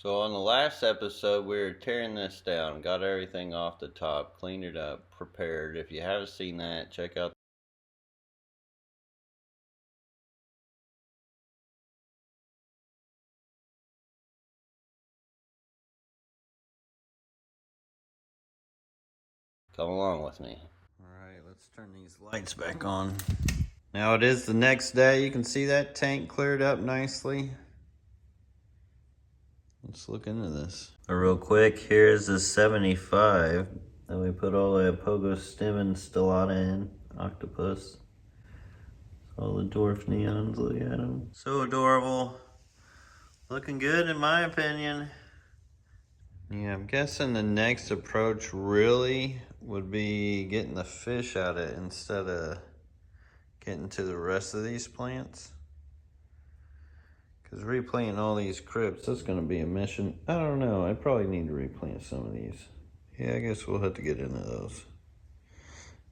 So on the last episode, we were tearing this down, got everything off the top, cleaned it up, prepared. If you haven't seen that, check out. Come along with me. Alright, let's turn these lights back on. Now it is the next day. You can see that tank cleared up nicely. Let's look into this. Real quick, here's the 75 that we put all the Pogo Stim and Stellata in. Octopus. All the dwarf neons, look at them. So adorable. Looking good in my opinion. Yeah, I'm guessing the next approach really would be getting the fish out of it instead of getting to the rest of these plants. Because replanting all these crypts, that's going to be a mission. I don't know, I probably need to replant some of these. Yeah, I guess we'll have to get into those.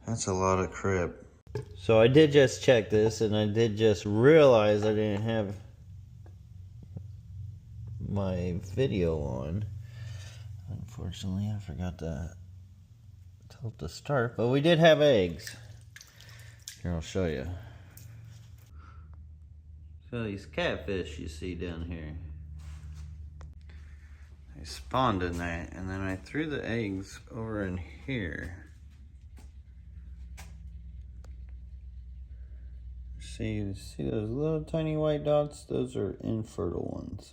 That's a lot of crypt. So I did just check this, and I did just realize I didn't have my video on. Unfortunately, I forgot to tell it to start, but we did have eggs. Here, I'll show you. So these catfish you see down here, they spawned in that, and then I threw the eggs over in here. See those little tiny white dots? Those are infertile ones.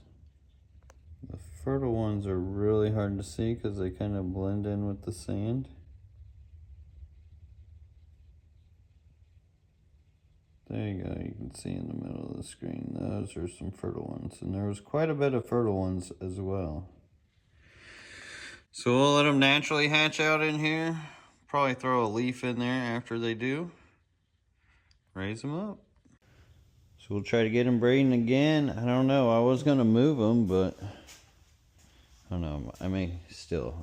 The fertile ones are really hard to see because they kind of blend in with the sand. There you go, you can see in the middle of the screen. Those are some fertile ones. And there was quite a bit of fertile ones as well. So we'll let them naturally hatch out in here. Probably throw a leaf in there after they do. Raise them up. So we'll try to get them breeding again. I don't know, I was going to move them, but I don't know.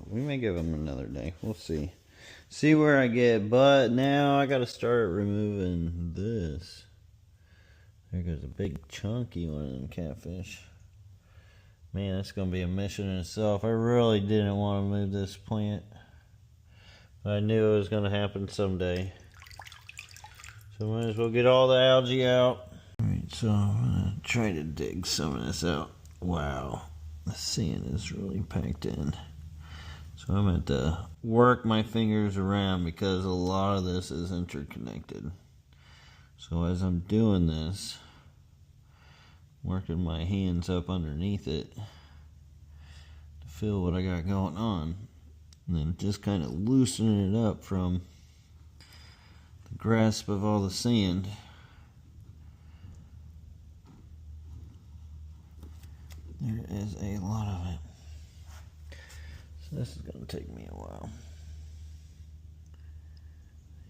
We may give them another day. We'll see. See where I get, but now I got to start removing this. There goes a big chunky one of them catfish. Man, that's going to be a mission in itself. I really didn't want to move this plant, but I knew it was going to happen someday. So might as well get all the algae out. Alright, so I'm going to try to dig some of this out. Wow, the sand is really packed in. So I'm going to have to work my fingers around because a lot of this is interconnected. So as I'm doing this, working my hands up underneath it to feel what I got going on. And then just kind of loosening it up from the grasp of all the sand. There is a lot of it. So this is going to take me a while.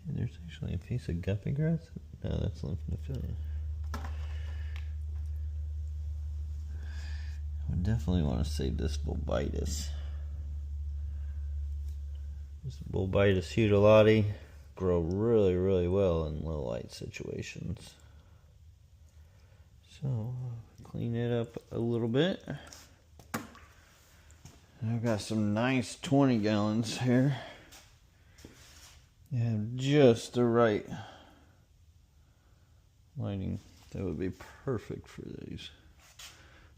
There's actually a piece of guppy grass. No, that's Lymphodiphylla. I definitely want to save this Bulbitis. This Bulbitis hudulati grow really, really well in low light situations. So clean it up a little bit. I've got some nice 20 gallons here. You have just the right lighting. That would be perfect for these.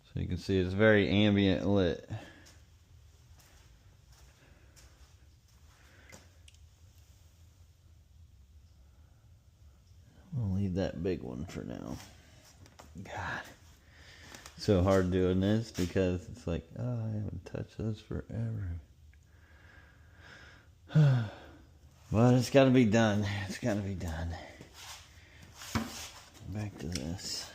So you can see it's very ambient lit. I'll leave that big one for now. God. So hard doing this because it's like, oh, I haven't touched this forever. But it's got to be done. It's got to be done. Back to this.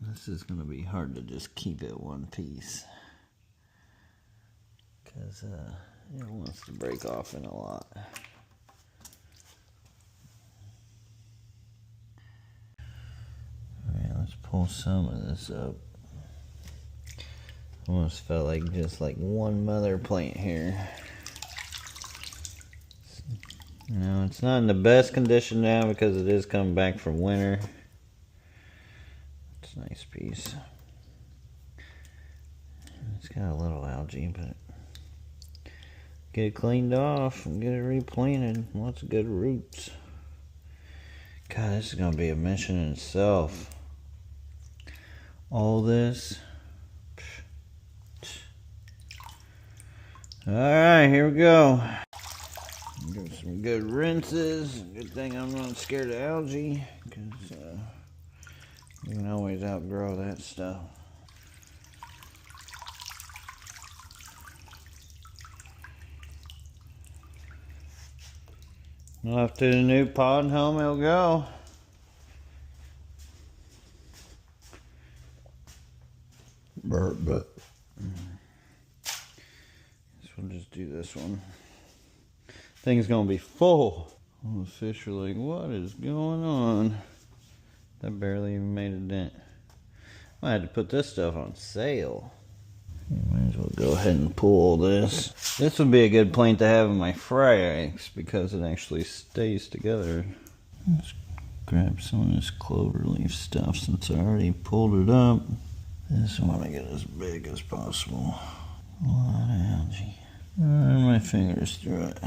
This is going to be hard to just keep it one piece. Because it wants to break off in a lot. Let's pull some of this up. Almost felt like just like one mother plant here. You know, it's not in the best condition now because it is coming back from winter. It's a nice piece. It's got a little algae, but get it cleaned off and get it replanted. Lots of good roots. God, this is going to be a mission in itself. All this. Alright, here we go. Give some good rinses. Good thing I'm not scared of algae, because you can always outgrow that stuff. Off to the new pod and home it'll go. But guess we'll just do this one. Thing's gonna be full. All the fish are like, what is going on? That barely even made a dent. I had to put this stuff on sale. Might as well go ahead and pull all this. This would be a good plant to have in my fry eggs because it actually stays together. Let's grab some of this clover leaf stuff since I already pulled it up. This I want to get as big as possible. A lot of algae. Run my fingers through it.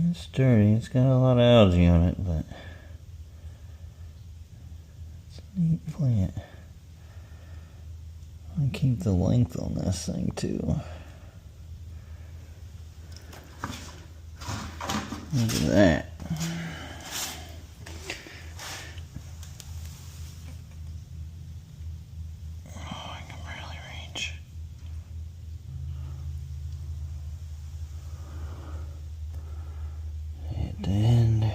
It's dirty. It's got a lot of algae on it, but it's a neat plant. I keep the length on this thing too. Look at that. Oh, I can barely reach. At the end.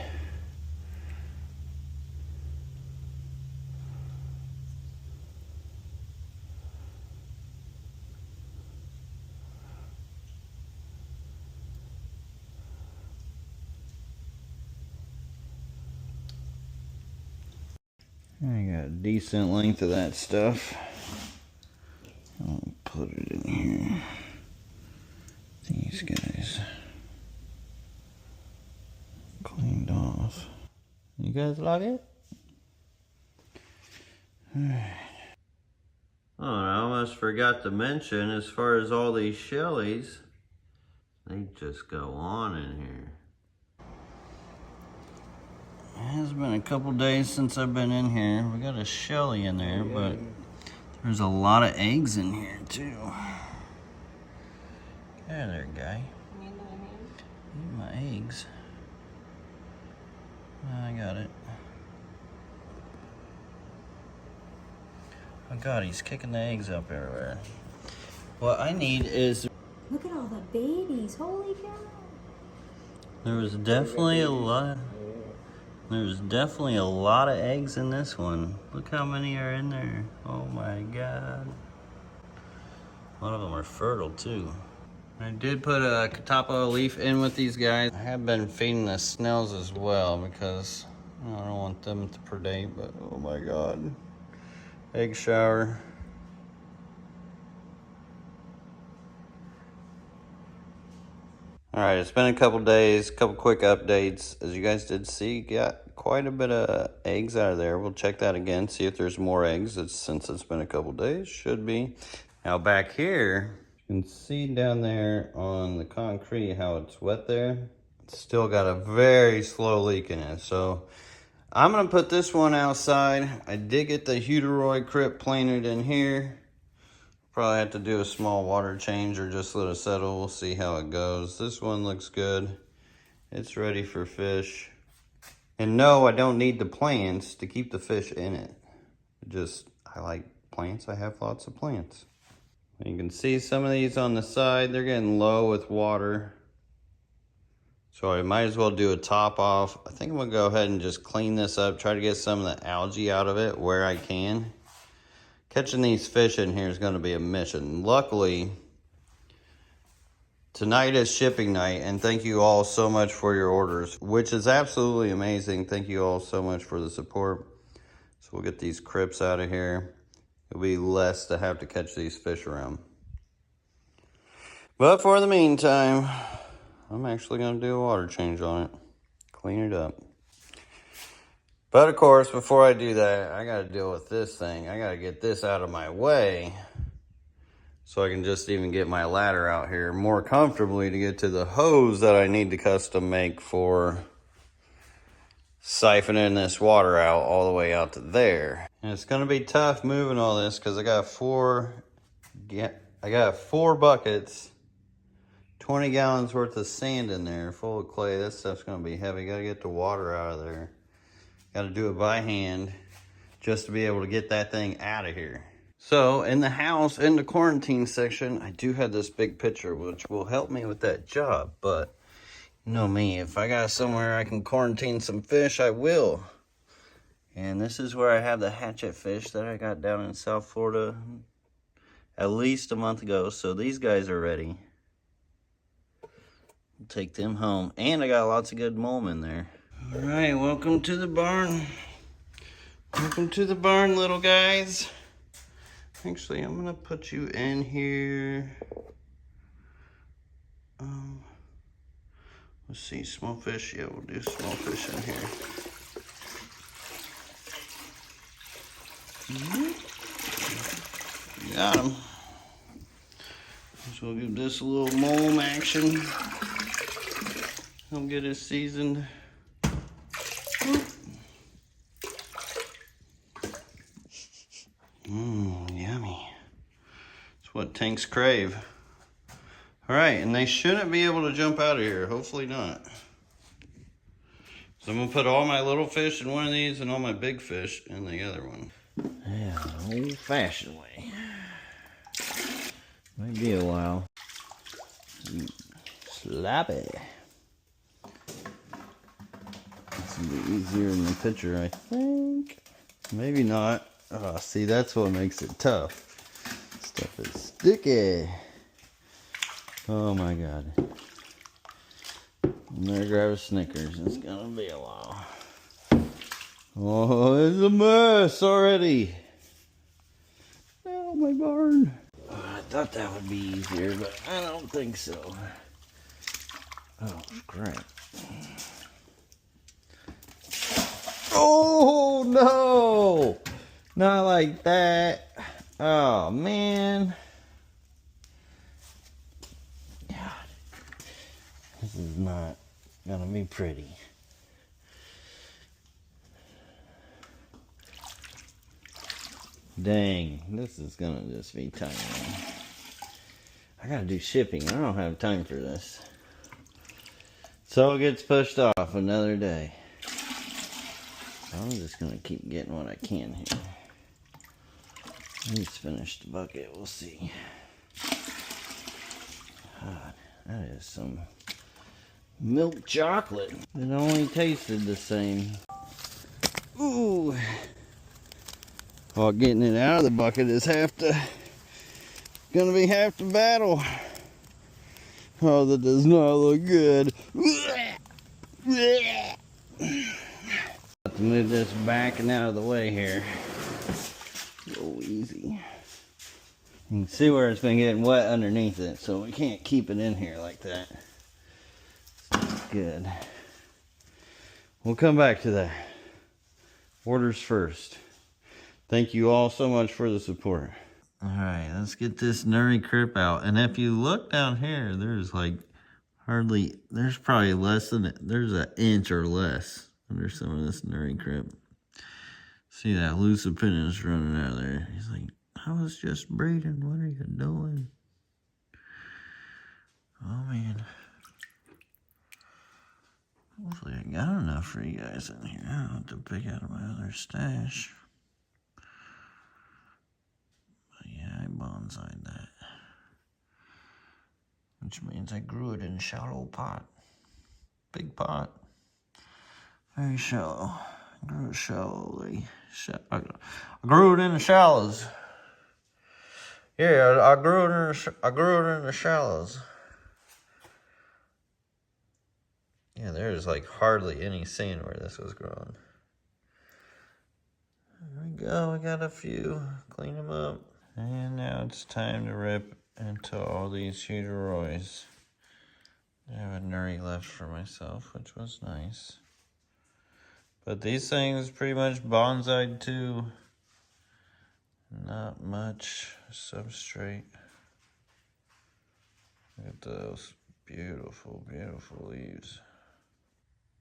I got a decent length of that stuff. I'll put it in here. These guys cleaned off. You guys like it? Alright. Oh, I almost forgot to mention, as far as all these shellies, they just go on in here. It has been a couple days since I've been in here. We got a shelly in there, but there's a lot of eggs in here too. There, guy. Eat my eggs. I got it. Oh God, he's kicking the eggs up everywhere. What I need is... Look at all the babies, holy cow. There was definitely a lot. There's definitely a lot of eggs in this one. Look how many are in there. Oh my God. A lot of them are fertile too. I did put a catappa leaf in with these guys. I have been feeding the snails as well because I don't want them to predate, but oh my God. Egg shower. All right, it's been a couple days, couple quick updates. As you guys did see, got quite a bit of eggs out of there. We'll check that again, see if there's more eggs. Since it's been a couple days, should be. Now back here, you can see down there on the concrete how it's wet there. It's still got a very slow leak in it. So I'm gonna put this one outside. I did get the Hutoroid crypt planted in here. Probably have to do a small water change or just let it settle. We'll see how it goes. This one looks good. It's ready for fish. And no, I don't need the plants to keep the fish in it. I like plants. I have lots of plants. You can see some of these on the side. They're getting low with water. So I might as well do a top off. I think I'm gonna go ahead and just clean this up. Try to get some of the algae out of it where I can. Catching these fish in here is going to be a mission. Luckily, tonight is shipping night, and thank you all so much for your orders, which is absolutely amazing. Thank you all so much for the support. So we'll get these crypts out of here. It'll be less to have to catch these fish around. But for the meantime, I'm actually going to do a water change on it. Clean it up. But of course, before I do that, I got to deal with this thing. I got to get this out of my way So I can just even get my ladder out here more comfortably to get to the hose that I need to custom make for siphoning this water out all the way out to there. And it's gonna be tough moving all this because I got four buckets, 20 gallons worth of sand in there full of clay. This stuff's gonna be heavy. Gotta get the water out of there. Gotta do it by hand just to be able to get that thing out of here. So in the house, in the quarantine section, I do have this big pitcher, which will help me with that job. But you know me, if I got somewhere I can quarantine some fish, I will. And this is where I have the hatchet fish that I got down in South Florida at least a month ago. So these guys are ready. I'll take them home. And I got lots of good mulm in there. All right, welcome to the barn. Welcome to the barn, little guys. Actually, I'm gonna put you in here. Let's see, small fish. Yeah, we'll do small fish in here. Got him. So we'll give this a little mulm action. He'll get it seasoned. Yummy. It's what tanks crave. All right, and they shouldn't be able to jump out of here. Hopefully not. So I'm gonna put all my little fish in one of these and all my big fish in the other one. Yeah, old-fashioned way. Might be a while. Sloppy. This will be easier in the picture, I think. Maybe not. Oh, see, that's what makes it tough. Stuff is sticky. Oh my God. I'm gonna grab a Snickers. It's gonna be a while. Oh, it's a mess already. Oh, my barn. I thought that would be easier, but I don't think so. Oh, crap. Oh, no. Not like that. Oh, man. God. This is not gonna be pretty. Dang, this is gonna just be tiny. I gotta do shipping. I don't have time for this. So it gets pushed off another day. I'm just gonna keep getting what I can here. Let's finish the bucket, we'll see. God, that is some milk chocolate. It only tasted the same. Ooh. Well, getting it out of the bucket is gonna be half the battle. Oh, that does not look good. Have to move this back and out of the way here. Go easy. You can see where it's been getting wet underneath it, so we can't keep it in here like that. That's good. We'll come back to that. Orders first. Thank you all so much for the support. All right, let's get this nuri crip out. And if you look down here, there's like there's probably less than, there's an inch or less under some of this nuri crip. See that loose appendage running out of there. He's like, I was just breeding. What are you doing? Oh, man. Hopefully I got enough for you guys in here. I don't have to pick out of my other stash. But yeah, I bonsai'd that. Which means I grew it in a shallow pot. Big pot. Very shallow. I grew it shallowly. I grew it in the shallows. Yeah, I grew it in the shallows. Yeah, there's like hardly any sand where this was growing. There we go, we got a few. Clean them up. And now it's time to rip into all these Heuterois. I have a nuri left for myself, which was nice. But these things pretty much bonsai'd too. Not much substrate. Look at those beautiful, beautiful leaves.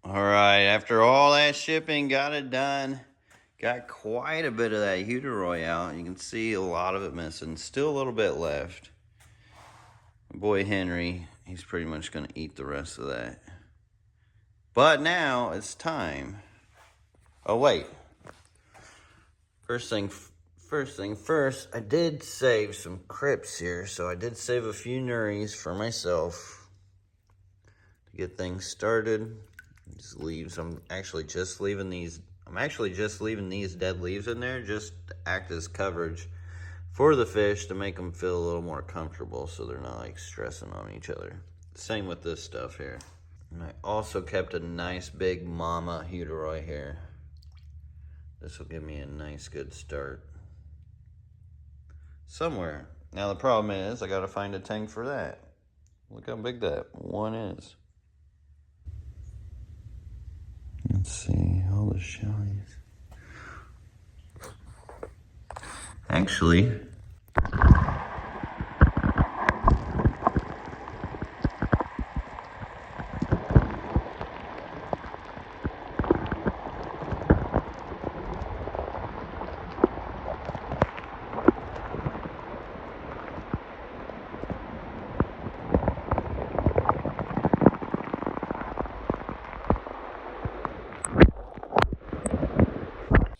All right, after all that shipping, got it done. Got quite a bit of that Hutteroi out. You can see a lot of it missing. Still a little bit left. My boy Henry, he's pretty much going to eat the rest of that. But now it's time. Oh, wait. First thing first, I did save some crypts here. So I did save a few Nuris for myself to get things started. These leaves, I'm actually just leaving these dead leaves in there just to act as coverage for the fish to make them feel a little more comfortable so they're not like stressing on each other. Same with this stuff here. And I also kept a nice big mama Hutteroi here. This will give me a nice good start somewhere. Now the problem is I gotta find a tank for that. Look how big that one is. Let's see, all the shellies. Actually,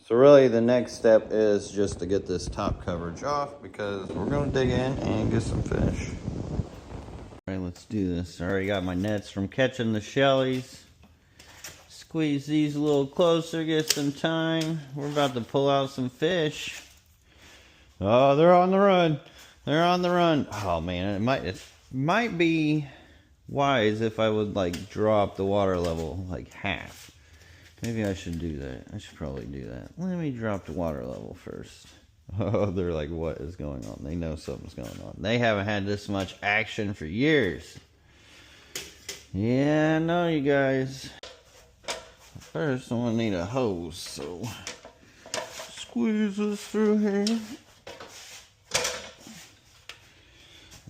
so really the next step is just to get this top coverage off because we're gonna dig in and get some fish. All right, let's do this. I already got my nets from catching the shellies. Squeeze these a little closer, get some time. We're about to pull out some fish. Oh, they're on the run. They're on the run. Oh man, it might be wise if I would like drop the water level like half. Maybe I should do that. I should probably do that. Let me drop the water level first. Oh, they're like, what is going on? They know something's going on. They haven't had this much action for years. Yeah, I know, you guys. First, I'm gonna need a hose, so squeeze this through here.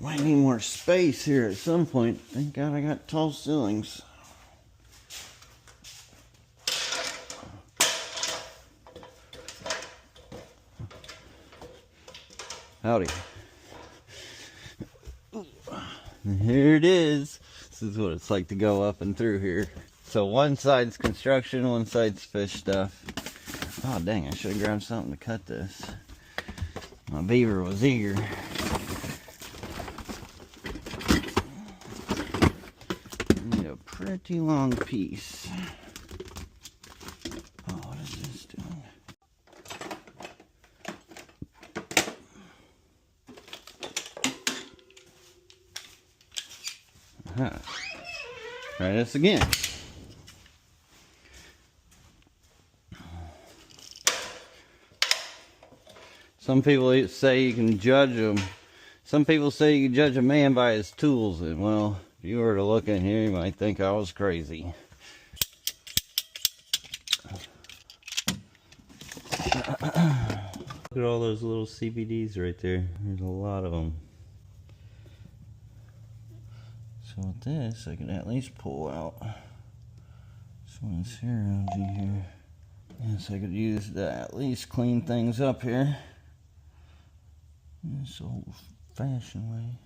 Might need more space here at some point. Thank God I got tall ceilings. Howdy. Here it is. This is what it's like to go up and through here. So one side's construction, one side's fish stuff. Oh dang, I should have grabbed something to cut this. My beaver was eager. I need a pretty long piece. Oh, what is this doing? Try this again. Some people say you can judge them. Some people say you can judge a man by his tools, and well, if you were to look in here, you might think I was crazy. Look at all those little CBDs right there. There's a lot of them. So with this, I can at least pull out. This one's here, algae here. Yes, I could use that at least clean things up here. This old-fashioned way.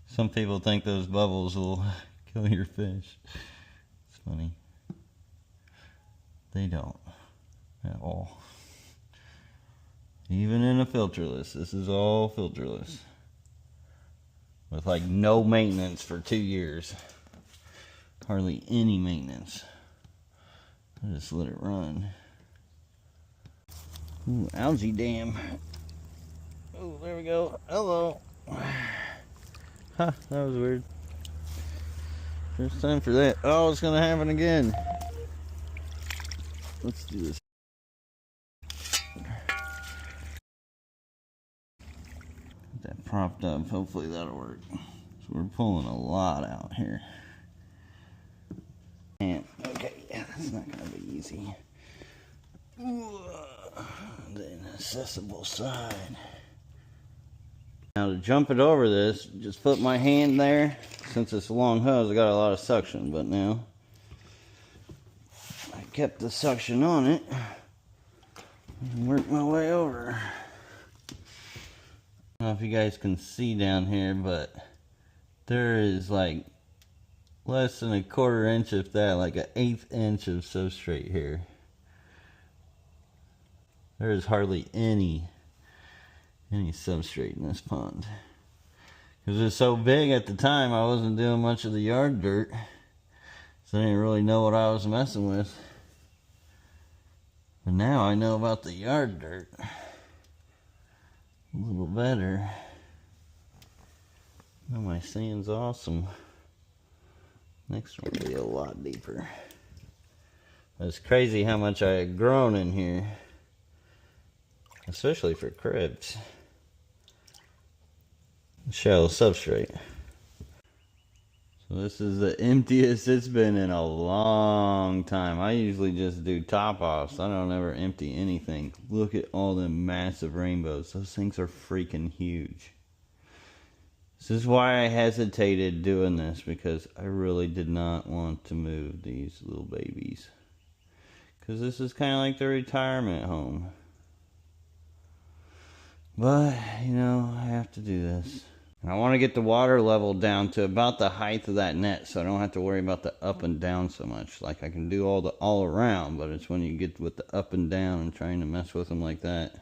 Some people think those bubbles will kill your fish. It's funny. They don't at all. Even in a filterless. This is all filterless. With like no maintenance for 2 years. Hardly any maintenance. I just let it run. Ooh, algae dam. Oh, there we go. Hello. Huh, that was weird. First time for that. Oh, it's gonna happen again. Let's do this. Get that propped up. Hopefully that'll work. So we're pulling a lot out here. And okay, yeah, It's not gonna be easy. The inaccessible side. Now to jump it over this, just put my hand there. Since it's a long hose, I got a lot of suction, but now I kept the suction on it and worked my way over. I don't know if you guys can see down here, but there is like less than a 1/4 inch, if that, like an 1/8 inch of substrate here. There is hardly any substrate in this pond. Because it was so big at the time, I wasn't doing much of the yard dirt. So I didn't really know what I was messing with. But now I know about the yard dirt a little better. Oh, my sand's awesome. Next one will be a lot deeper. It's crazy how much I had grown in here. Especially for cribs. Shallow substrate. So this is the emptiest it's been in a long time. I usually just do top offs. I don't ever empty anything. Look at all the massive rainbows. Those things are freaking huge. This is why I hesitated doing this, because I really did not want to move these little babies. Because this is kind of like the retirement home. But, you know, I have to do this. And I want to get the water level down to about the height of that net, so I don't have to worry about the up and down so much. Like, I can do all around, but it's when you get with the up and down and trying to mess with them like that,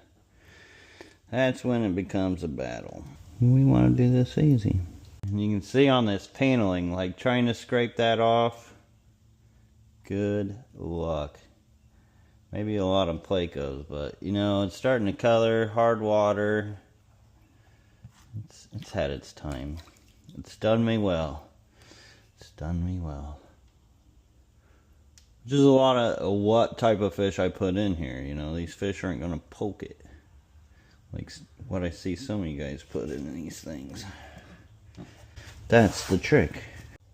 that's when it becomes a battle. We want to do this easy. And you can see on this paneling, like trying to scrape that off, good luck. Maybe a lot of Plecos, but you know, it's starting to color, hard water. It's had its time. It's done me well. It's done me well. Which is a lot of what type of fish I put in here. You know, these fish aren't going to poke it. Like what I see some of you guys put in these things. That's the trick.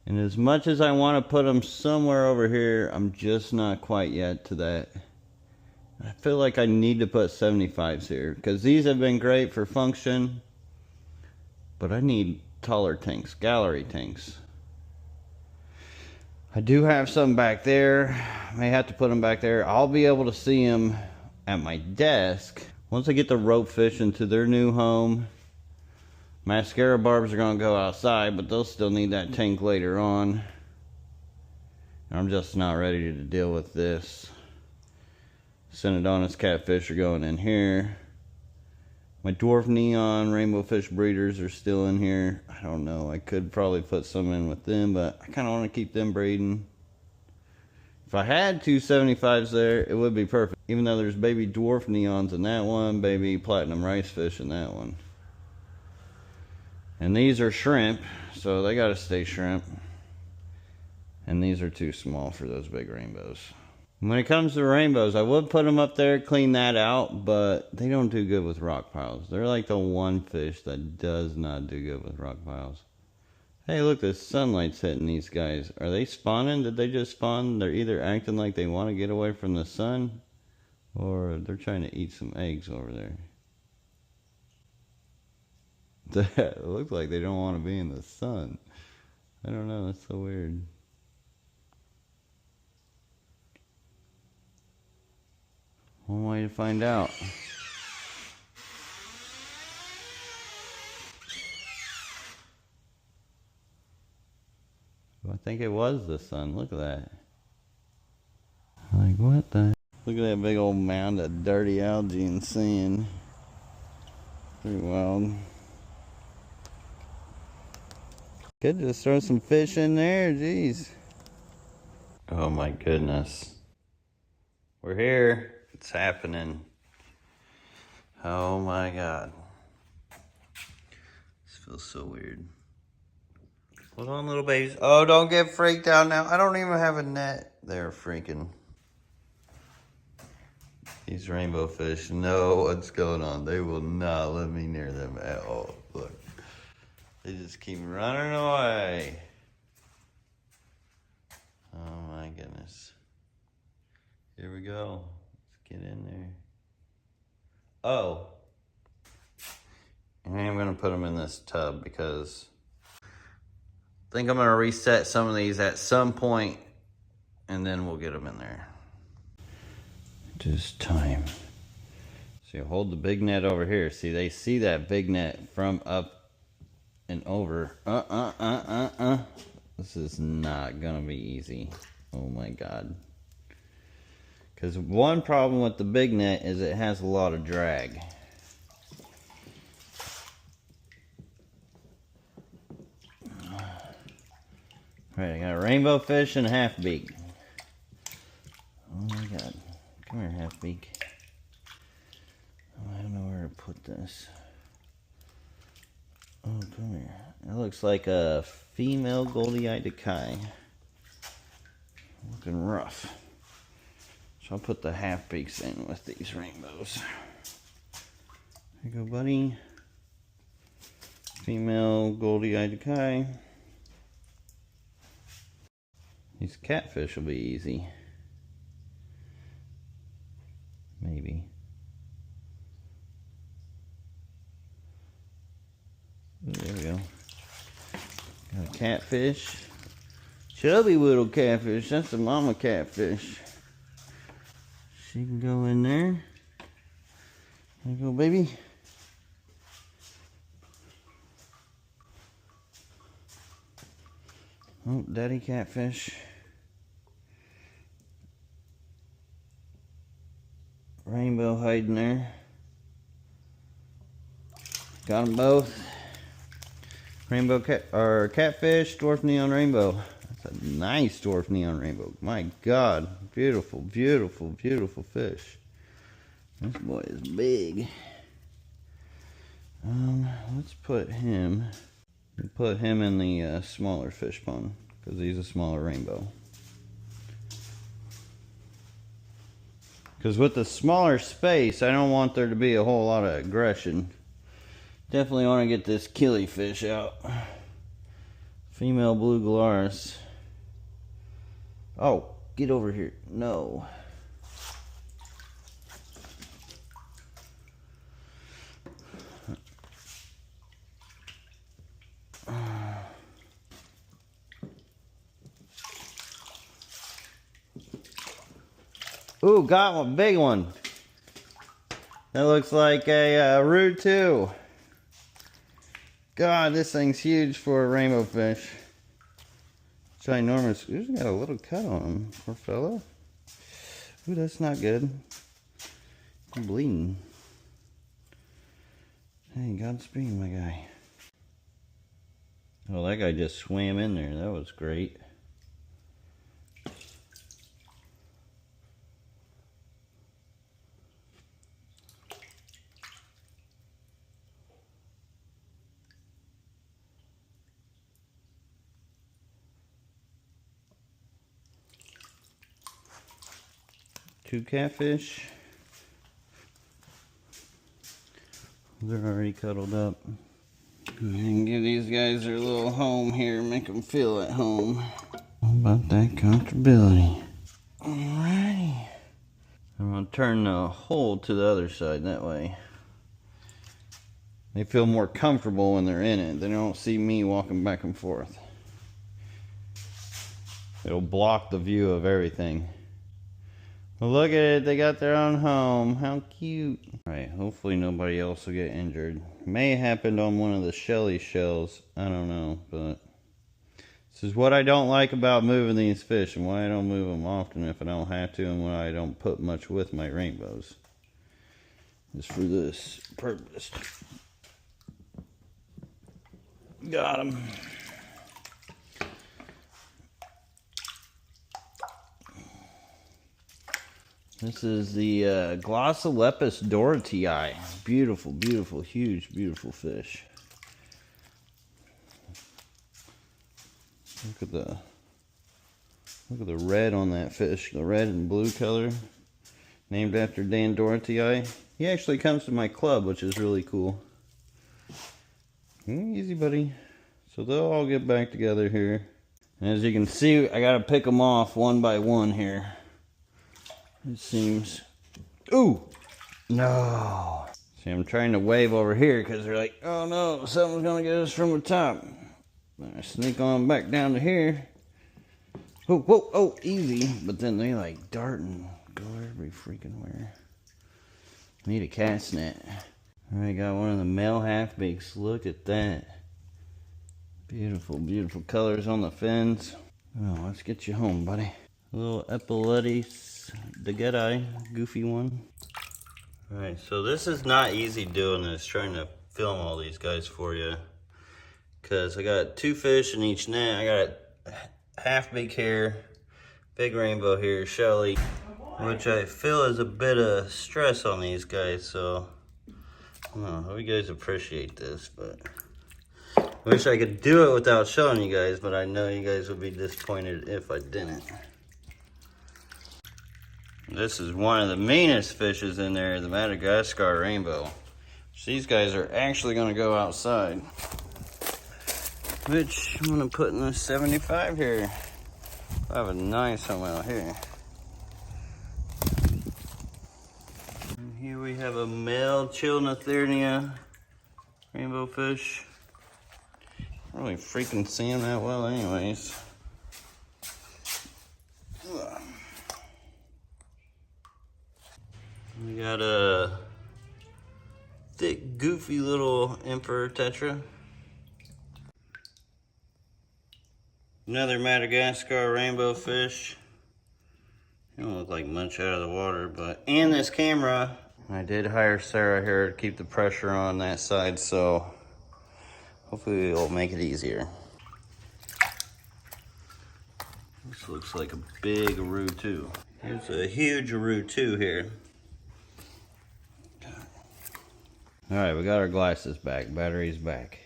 And as much as I want to put them somewhere over here, I'm just not quite yet to that. I feel like I need to put 75s here, because these have been great for function, but I need taller tanks, gallery tanks. I do have some back there. I may have to put them back there. I'll be able to see them at my desk once I get the rope fish into their new home. Mascara barbs are going to go outside, but they'll still need that tank later on. I'm just not ready to deal with this. Synodontis catfish are going in here. My dwarf neon rainbow fish breeders are still in here. I don't know. I could probably put some in with them, but I kind of want to keep them breeding. If I had two 75s there, it would be perfect. Even though there's baby dwarf neons in that one, baby platinum rice fish in that one. And these are shrimp, so they got to stay shrimp. And these are too small for those big rainbows. When it comes to rainbows, I would put them up there, clean that out, but they don't do good with rock piles. They're like the one fish that does not do good with rock piles. Hey, look, the sunlight's hitting these guys. Are they spawning? Did they just spawn? They're either acting like they want to get away from the sun, or they're trying to eat some eggs over there. It looks like they don't want to be in the sun. I don't know, that's so weird. One way to find out. I think it was the sun. Look at that. Like, what the? Look at that big old mound of dirty algae and sand. Pretty wild. Could just throw some fish in there, jeez. Oh my goodness. We're here. It's happening. Oh my god. This feels so weird. Hold on, little babies. Oh, don't get freaked out now. I don't even have a net. They're freaking. These rainbow fish know what's going on. They will not let me near them at all. Look. They just keep running away. Oh my goodness. Here we go. Let's get in there. Oh. And I'm going to put them in this tub because I think I'm going to reset some of these at some point and then we'll get them in there. Just time. So you hold the big net over here. See, they see that big net from up and over. This is not going to be easy. Oh my God. Because one problem with the big net is it has a lot of drag. Alright, I got a rainbow fish and a half beak. Oh my God. Come here, half beak. Oh, I don't know where to put this. Oh, come here. It looks like a female goldie-eyed Kai. Looking rough. So I'll put the half beaks in with these rainbows. There you go, buddy. Female goldie-eyed Kai. These catfish will be easy. Maybe. There we go. Got a catfish. Chubby little catfish. That's the mama catfish. She can go in there. There you go, baby. Oh, daddy catfish. Rainbow hiding there. Got them both. Rainbow catfish, dwarf neon rainbow. That's a nice dwarf neon rainbow. My God, beautiful, beautiful, beautiful fish. This boy is big. Let's put him. Put him in the smaller fish pond because he's a smaller rainbow. Because with the smaller space, I don't want there to be a whole lot of aggression. Definitely want to get this killifish out. Female blue gularis. Oh, get over here. No. Ooh, got one, big one. That looks like a Rude 2. God, this thing's huge for a rainbow fish. Ginormous. Ooh, he's got a little cut on him, poor fella. Ooh, that's not good. I'm bleeding. Hey, Godspeed, my guy. Oh, that guy just swam in there. That was great. Two catfish. They're already cuddled up. Go ahead and give these guys their little home here. Make them feel at home. How about that comfortability? Alrighty. I'm going to turn the hole to the other side. That way they feel more comfortable when they're in it. They don't see me walking back and forth. It'll block the view of everything. Well, look at it, they got their own home. How cute. Alright, hopefully nobody else will get injured. May have happened on one of the Shelly shells. I don't know, but this is what I don't like about moving these fish and why I don't move them often if I don't have to and why I don't put much with my rainbows. Just for this purpose. Got him. This is the Glossolepis dorothei. Beautiful, beautiful, huge, beautiful fish. Look at the red on that fish. The red and blue color. Named after Dan Dorothei. He actually comes to my club, which is really cool. Easy, buddy. So they'll all get back together here. And as you can see, I gotta pick them off one by one here. It seems. Ooh! No! See, I'm trying to wave over here because they're like, oh no, something's gonna get us from the top. I sneak on back down to here. Whoa, whoa, oh, easy. But then they like dart and go every freaking where. Need a cast net. Alright, got one of the male half-bakes. Look at that. Beautiful, beautiful colors on the fins. Oh, let's get you home, buddy. A little Epileptes Daguetti, goofy one. Alright, so this is not easy doing this, trying to film all these guys for you. Because I got 2 fish in each net. I got half-bake here, big rainbow here, Shelly. Which I feel is a bit of stress on these guys, so I hope you guys appreciate this, but I wish I could do it without showing you guys, but I know you guys would be disappointed if I didn't. This is one of the meanest fishes in there, the Madagascar rainbow. So these guys are actually going to go outside, which I'm going to put in the 75 here. I have a nice one out here. Here we have a male Chilnothernia rainbow fish. I don't really freaking see him that well anyways. We got a thick, goofy little Emperor Tetra. Another Madagascar rainbow fish. They don't look like much out of the water, but and this camera. I did hire Sarah here to keep the pressure on that side, so hopefully it'll make it easier. This looks like a big Aru 2. Here's a huge Aru 2 here. Alright, we got our glasses back. Battery's back.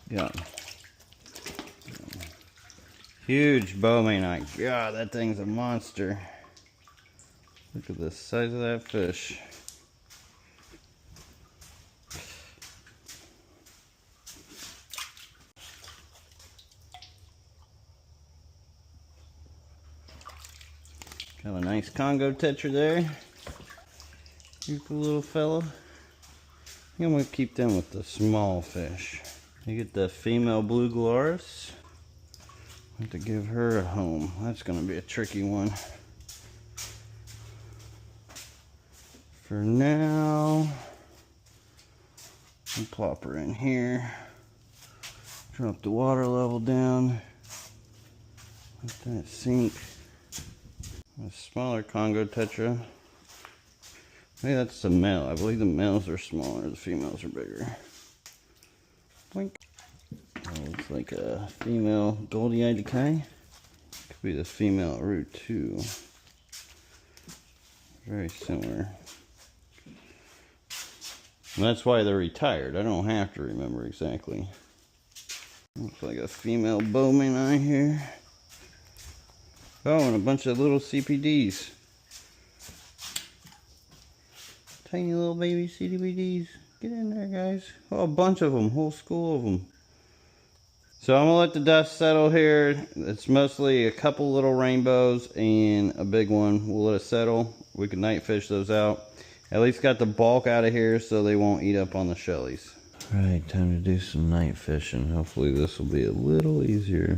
Yeah. Huge bowmanite. God, that thing's a monster. Look at the size of that fish. Got a nice Congo Tetra there. Beautiful little fella. I think I'm going to keep them with the small fish. You get the female blue Gularis. I have to give her a home. That's going to be a tricky one. For now, I'll plop her in here. Drop the water level down. Let that sink. A smaller Congo Tetra. Maybe that's the male. I believe the males are smaller, the females are bigger. Blink. That looks like a female Goldie-eyed Decay. Could be the female Aru 2. Very similar. And that's why they're retired. I don't have to remember exactly. Looks like a female bowman eye here. Oh, and a bunch of little CPDs. Tiny little baby CPDs. Get in there, guys. Oh, a bunch of them. Whole school of them. So I'm going to let the dust settle here. It's mostly a couple little rainbows and a big one. We'll let it settle. We can night fish those out. At least got the bulk out of here so they won't eat up on the shellies. Alright, time to do some night fishing. Hopefully this will be a little easier.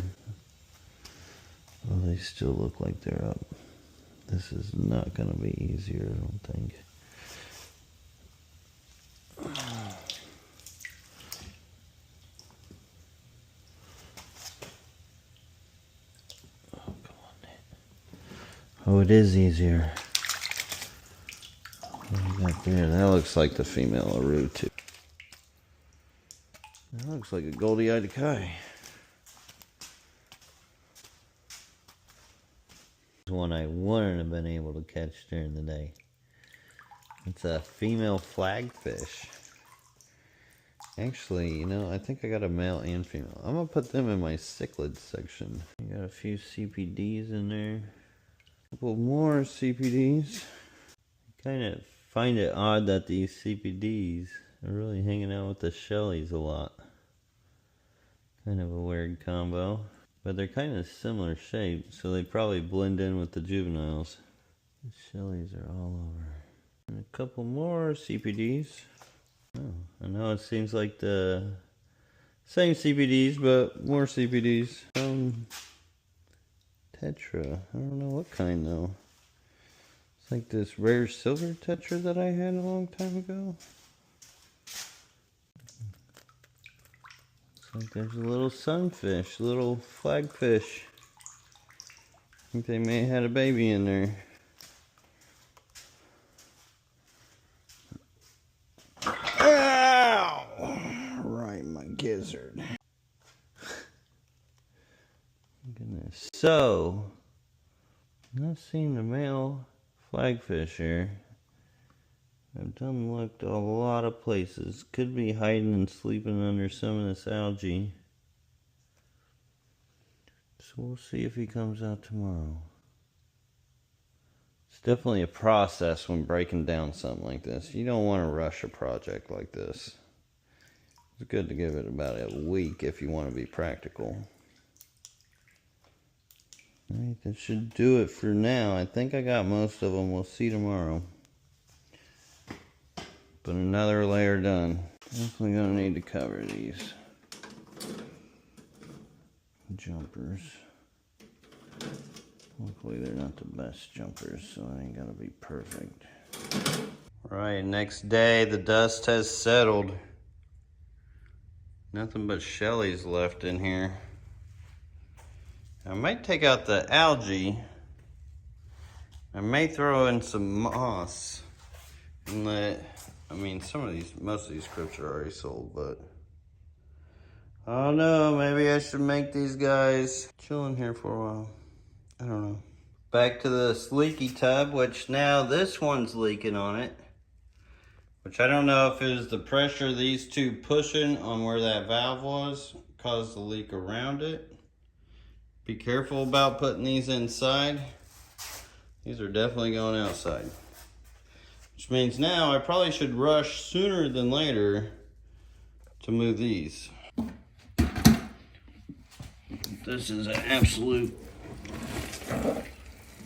Well, they still look like they're up. This is not going to be easier, I don't think. Oh, come on. Oh, it is easier. What do we got there? That looks like the female Aru too. That looks like a Goldie-eyed Decay. One I wouldn't have been able to catch during the day. It's a female flagfish. Actually, you know, I think I got a male and female. I'm gonna put them in my cichlids section. I got a few CPDs in there. A couple more CPDs. I kind of find it odd that these CPDs are really hanging out with the shellies a lot. Kind of a weird combo. but they're kind of similar shape, so they probably blend in with the juveniles. The shellies are all over. And a couple more CPDs. Oh, I know it seems like the same CPDs, but more CPDs. Tetra. I don't know what kind though. It's like this rare silver tetra that I had a long time ago. Looks like there's a little sunfish, little flagfish. I think they may have had a baby in there. Ow! Right, my gizzard. Goodness. So, not seeing the male flagfish here. I've done looked a lot of places. Could be hiding and sleeping under some of this algae. So we'll see if he comes out tomorrow. It's definitely a process when breaking down something like this. You don't want to rush a project like this. It's good to give it about a week if you want to be practical. Alright, that should do it for now. I think I got most of them. We'll see tomorrow. But another layer done. Definitely gonna need to cover these jumpers. Hopefully they're not the best jumpers, so it ain't gonna be perfect. Right, next day the dust has settled. Nothing but shellies left in here. I might take out the algae. I may throw in some moss and most of these crypts are already sold, but I don't know, maybe I should make these guys chill in here for a while. I don't know. Back to this leaky tub, which now this one's leaking on it, which I don't know if it was the pressure of these two pushing on where that valve was caused the leak around it. Be careful about putting these inside. These are definitely going outside. Which means now I probably should rush sooner than later to move these. This is an absolute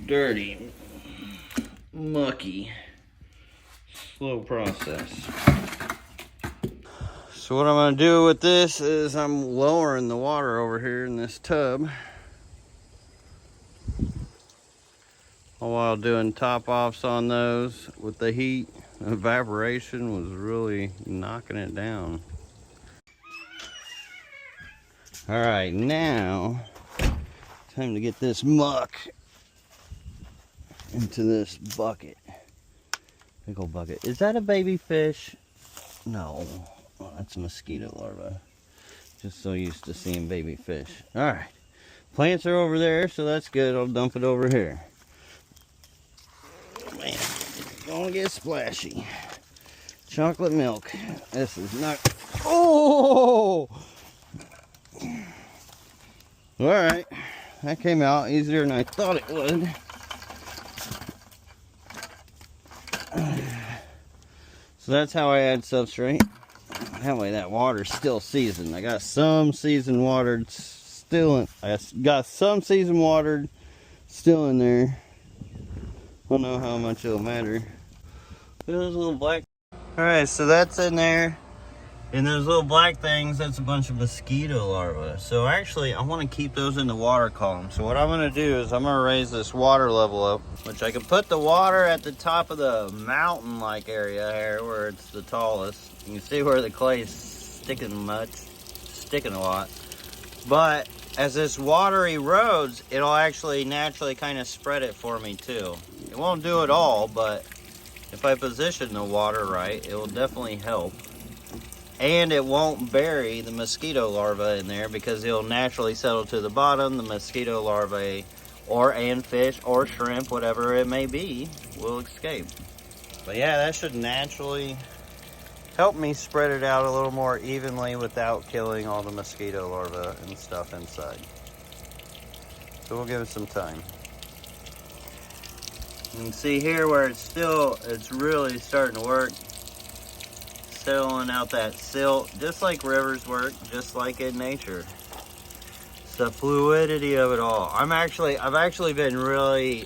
dirty, mucky, slow process. So what I'm going to do with this is I'm lowering the water over here in this tub, all while doing top offs on those. With the heat, the evaporation was really knocking it down. All right, now time to get this muck into this bucket. Big old bucket. Is that a baby fish? No, oh, that's a mosquito larva. Just so used to seeing baby fish. All right, plants are over there, so that's good. I'll dump it over here. Man, it's gonna get splashy. Chocolate milk. This is not. Oh! Alright, that came out easier than I thought it would. So that's how I add substrate. That way that water's still seasoned. I got some seasoned watered still in. I got some seasoned watered still in there. I don't know how much it'll matter. Look at those little black. Alright, so that's in there. And those little black things, that's a bunch of mosquito larvae. So actually, I want to keep those in the water column. So what I'm going to do is I'm going to raise this water level up, which I can put the water at the top of the mountain-like area here where it's the tallest. You can see where the clay's sticking a lot. But as this water erodes, it'll actually naturally kind of spread it for me too. It won't do it all, but if I position the water right, it will definitely help. And it won't bury the mosquito larvae in there because it'll naturally settle to the bottom. The mosquito larvae or fish or shrimp, whatever it may be, will escape. But yeah, that should naturally help me spread it out a little more evenly without killing all the mosquito larvae and stuff inside. So we'll give it some time. You can see here where it's really starting to work. Settling out that silt, just like rivers work, just like in nature. the fluidity of it all. I've actually been really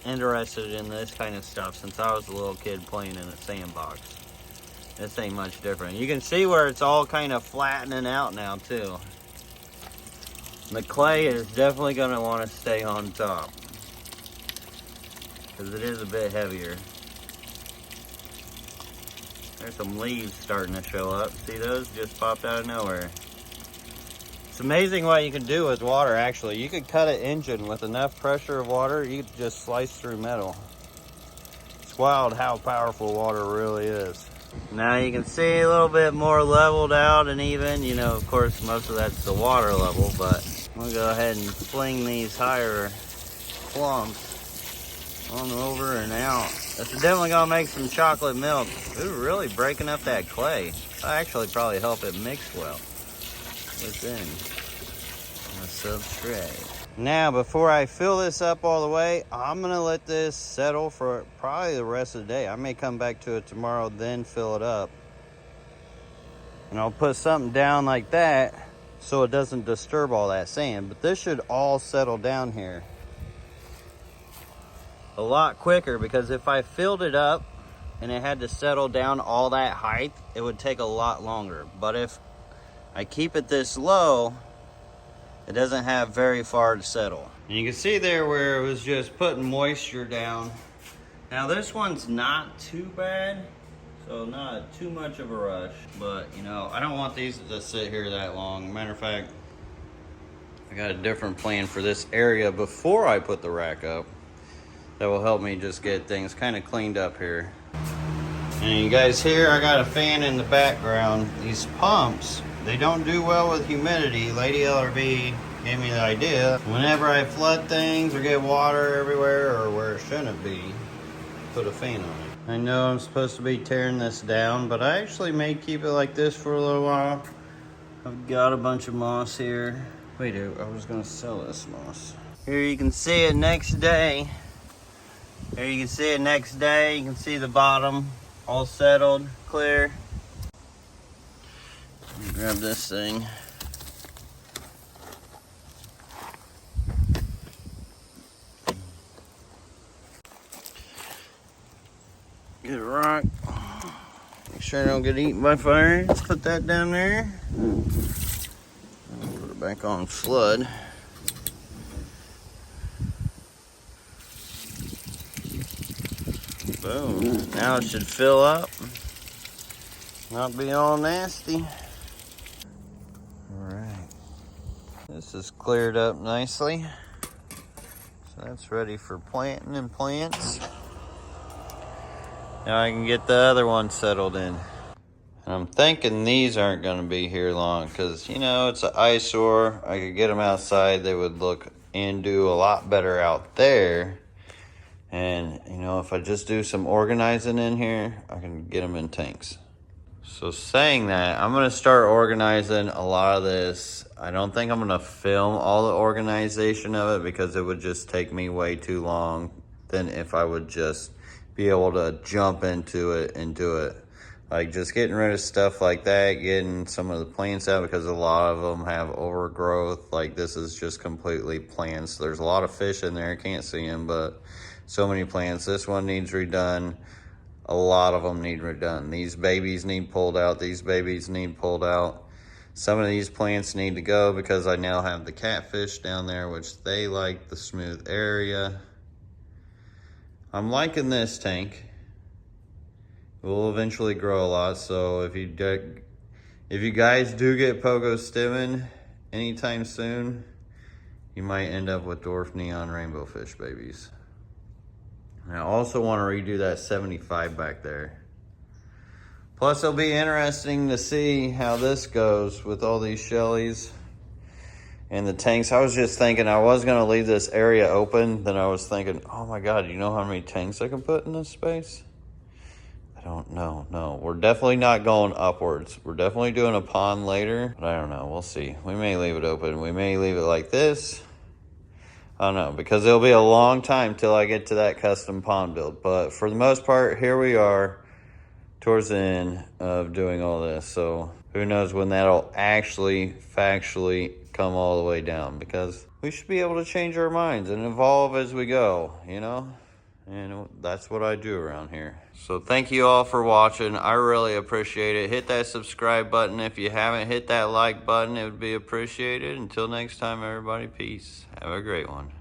interested in this kind of stuff since I was a little kid playing in a sandbox. This ain't much different. You can see where it's all kind of flattening out now too. The clay is definitely going to want to stay on top because it is a bit heavier. There's some leaves starting to show up. See those? Just popped out of nowhere. It's amazing what you can do with water, actually. You could cut an engine with enough pressure of water, you could just slice through metal. It's wild how powerful water really is. Now you can see a little bit more leveled out and even, you know, of course, most of that's the water level, but we'll go ahead and fling these higher clumps on over and out. That's definitely gonna make some chocolate milk. Ooh, really breaking up that clay. That'll actually probably help it mix well within the substrate. Now, before I fill this up all the way, I'm gonna let this settle for probably the rest of the day. I may come back to it tomorrow, then fill it up. And I'll put something down like that so it doesn't disturb all that sand. But this should all settle down here a lot quicker, because if I filled it up and it had to settle down all that height, it would take a lot longer. But if I keep it this low, it doesn't have very far to settle. And you can see there where it was just putting moisture down. Now this one's not too bad, so not too much of a rush, but you know, I don't want these to sit here that long. Matter of fact, I got a different plan for this area before I put the rack up that will help me just get things kind of cleaned up here. And you guys hear I got a fan in the background. These pumps, they don't do well with humidity. Lady LRV gave me the idea. Whenever I flood things or get water everywhere or where it shouldn't be, put a fan on it. I know I'm supposed to be tearing this down, but I actually may keep it like this for a little while. I've got a bunch of moss here. Wait, I was gonna sell this moss. Here you can see it next day. Here you can see it next day. You can see the bottom all settled, clear. Grab this thing. Get a rock. Make sure I don't get eaten by fire. Let's put that down there. Put it back on flood. Boom. Now it should fill up. Not be all nasty. Alright. This is cleared up nicely. So that's ready for planting and plants. Now I can get the other one settled in. And I'm thinking these aren't going to be here long because, you know, it's an eyesore. I could get them outside. They would look and do a lot better out there. And, you know, if I just do some organizing in here, I can get them in tanks. So saying that, I'm going to start organizing a lot of this. I don't think I'm going to film all the organization of it because it would just take me way too long than if I would just be able to jump into it and do it. Like just getting rid of stuff like that, getting some of the plants out because a lot of them have overgrowth. Like this is just completely plants. There's a lot of fish in there, can't see them, but so many plants. This one needs redone. A lot of them need redone. These babies need pulled out. These babies need pulled out. Some of these plants need to go because I now have the catfish down there, which they like the smooth area. I'm liking this tank. It will eventually grow a lot. So if you guys do get pogo stimming anytime soon, you might end up with dwarf neon rainbow fish babies. And I also want to redo that 75 back there. Plus, it'll be interesting to see how this goes with all these shellies and the tanks. I was just thinking I was going to leave this area open. Then I was thinking, oh my God, you know how many tanks I can put in this space? I don't know. No, we're definitely not going upwards. We're definitely doing a pond later, but I don't know. We'll see. We may leave it open. We may leave it like this. I don't know, because it'll be a long time till I get to that custom pond build. But for the most part, here we are towards the end of doing all this. So who knows when that'll actually factually come all the way down, because we should be able to change our minds and evolve as we go, you know? And that's what I do around here. So thank you all for watching. I really appreciate it. Hit that subscribe button if you haven't. Hit that like button. It would be appreciated. Until next time, everybody, peace. Have a great one.